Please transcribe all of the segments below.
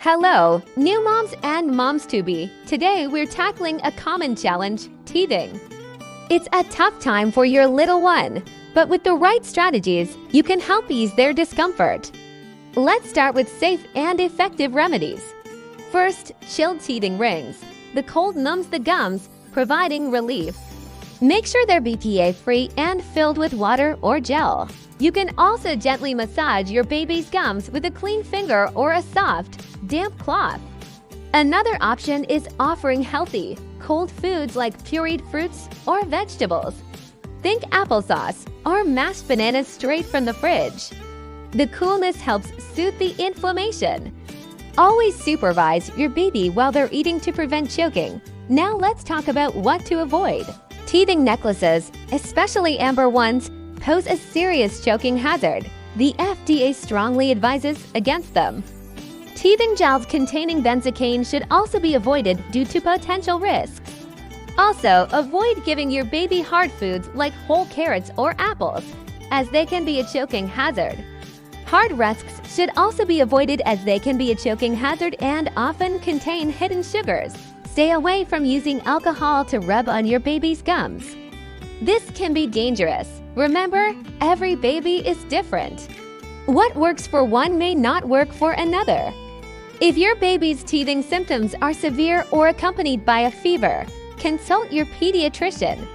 Hello, new moms and moms-to-be. Today we're tackling a common challenge, teething. It's a tough time for your little one, but with the right strategies, you can help ease their discomfort. Let's start with safe and effective remedies. First, chilled teething rings. The cold numbs the gums, providing relief. Make sure they're BPA-free and filled with water or gel. You can also gently massage your baby's gums with a clean finger or a soft, damp cloth. Another option is offering healthy, cold foods like pureed fruits or vegetables. Think applesauce or mashed bananas straight from the fridge. The coolness helps soothe the inflammation. Always supervise your baby while they're eating to prevent choking. Now let's talk about what to avoid. Teething necklaces, especially amber ones, pose a serious choking hazard. The FDA strongly advises against them. Teething gels containing benzocaine should also be avoided due to potential risks. Also, avoid giving your baby hard foods like whole carrots or apples, as they can be a choking hazard. Hard rusks should also be avoided as they can be a choking hazard and often contain hidden sugars. Stay away from using alcohol to rub on your baby's gums. This can be dangerous. Remember, every baby is different. What works for one may not work for another. If your baby's teething symptoms are severe or accompanied by a fever, consult your pediatrician.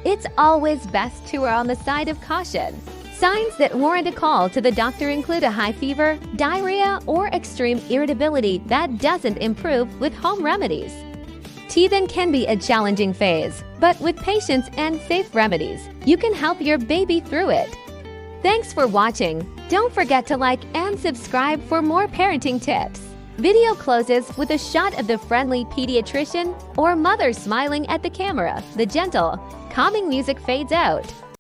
It's always best to err on the side of caution. Signs that warrant a call to the doctor include a high fever, diarrhea, or extreme irritability that doesn't improve with home remedies. Teething can be a challenging phase, but with patience and safe remedies, you can help your baby through it. Thanks for watching. Don't forget to like and subscribe for more parenting tips. Video closes with a shot of the friendly pediatrician or mother smiling at the camera. The gentle, calming music fades out.